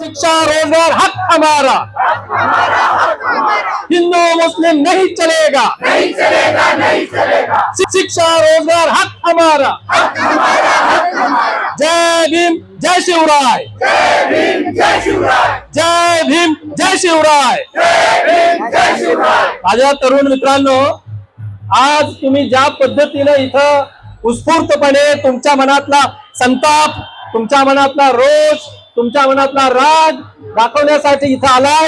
शिक्षा रोजगार हक हमारा, हिंदू मुस्लिम नहीं चलेगा, नहीं चलेगा, नहीं चलेगा। शिक्षा रोजगार हक हमारा, जय भीम जय शिवराय, जय भीम जय शिवराय, जय भीम जय शिवराय, जय भीम जय शिवराय। माझ्या तरुण मित्रांनो, आज तुम्ही ज्या पद्धतीने इथं उत्स्फूर्तपणे तुमच्या मनातला संताप, तुमच्या मनातला रोष, तुमच्या मनातला राग दाखवण्यासाठी इथं आलाय,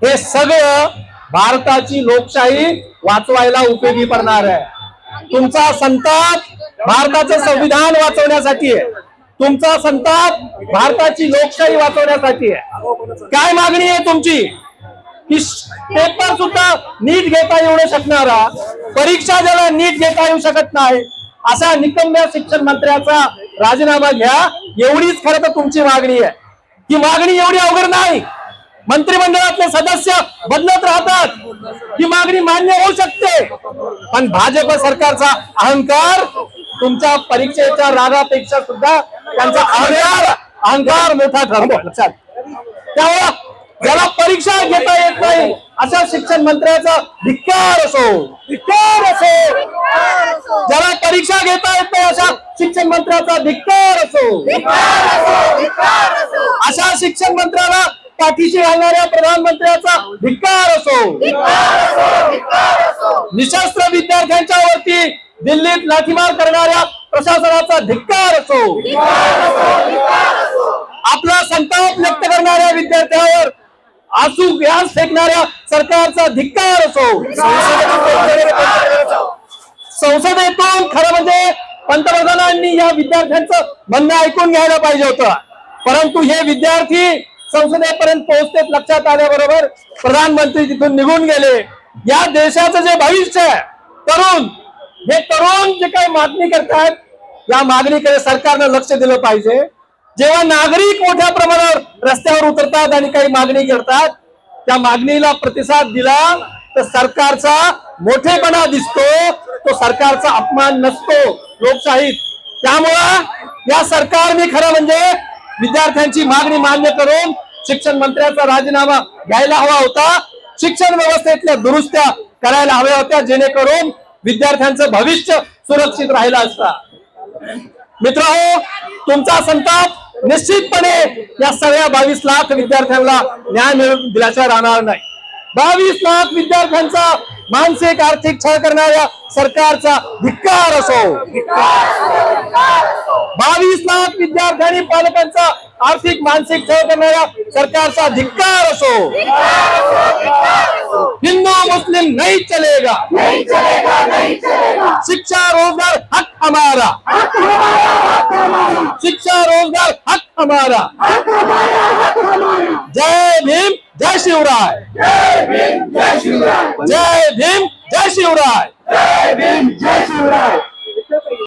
हे सगळं भारताची लोकशाही वाचवायला उपयोगी पडणार आहे। तुमचा संताप भारताचं संविधान वाचवण्यासाठी आहे, तुमचा संताप भारताची लोकशाही वाचवण्यासाठी आहे। काय मागणी आहे तुमची? की पेपर सुद्धा नीट घेता येऊ शकणारा, परीक्षा ज्याला नीट घेता येऊ शकत नाही अशा निकम्या शिक्षण मंत्र्याचा राजीनामा घ्या, एवढीच खरं तर तुमची मागणी आहे। ही मागणी एवढी अवघड नाही, मंत्रिमंडळातले सदस्य बदलत राहतात, ही मागणी मान्य होऊ शकते, पण भाजप सरकारचा अहंकार तुमच्या परीक्षेच्या रागापेक्षा सुद्धा त्यांचा अहंकार मोठा ठरतो। लक्षात त्यामुळे ज्याला परीक्षा घेता येत नाही अशा शिक्षण मंत्र्याचा धिक्कार असो, धिक्कार असो, ज्याला परीक्षा घेता येत नाही अशा शिक्षण मंत्र्याचा धिक्कार असो, अशा शिक्षण मंत्र्याला पाठीशी घालणाऱ्या प्रधानमंत्र्याचा धिक्कार असो, निशस्त्र विद्यार्थ्यांच्या वरती दिल्लीत लाठीमार करणाऱ्या प्रशासनाचा धिक्कार असो, आपला संताप व्यक्त करणाऱ्या विद्यार्थ्यांवर आसू गॅस फेकणाऱ्या सरकारचा धिक्कार असो, संसदेतून खरं म्हणजे पंतप्रधानांनी या विद्यार्थ्यांचं म्हणणं ऐकून घ्यायला पाहिजे होतं, परंतु हे विद्यार्थी संसदेपर्यंत पोहोचतेच लक्षात आल्याबरोबर प्रधानमंत्री तिथून निघून गेले। या देशाचं जे भविष्य आहे, तरुण, हे तरुण जे काही मागणी करतात, या मागणीकडे सरकारनं लक्ष दिलं पाहिजे। जेव्हा नागरिक मोठ्या प्रमाणावर रस्त्यावर उतरतात आणि काही मागणी करतात, त्या मागणीला प्रतिसाद दिला तर सरकारचा मोठेपणा दिसतो, तो सरकारचा अपमान नसतो लोकशाहीत। त्यामुळं या सरकारने खरं म्हणजे विद्यार्थ्यांची मागणी मान्य करून शिक्षण मंत्र्याचा राजीनामा घ्यायला हवा होता, शिक्षण व्यवस्थेतल्या दुरुस्त्या करायला हव्या होत्या, जेणेकरून विद्यार्थ्यांचं भविष्य सुरक्षित राहिलं असता। मित्रांनो, तुमचा संताप निश्चितपणे या सगळ्या 22 लाख विद्यार्थ्यांना न्याय मिळवून दिल्याशिवाय राहणार नाही। 22 लाख विद्यार्थ्यांचा मानसिक आर्थिक छळ करणाऱ्या सरकारचा धिक्कार असो, 22 लाख विद्यार्थ्यांनी पालकांचा आर्थिक मानसिक छळ करणाऱ्या सरकारचा धिक्कार असो, हिंदू मुस्लिम नहीं चलेगा, नहीं चलेगा, नहीं चलेगा। शिक्षा रोजगार हक हमारा, शिक्षा रोजगार हक हमारा, जय भीम जय शिवराय, जय भीम जय शिवराय, जय भीम जय शिवराय, जय भीम जय शिवराय।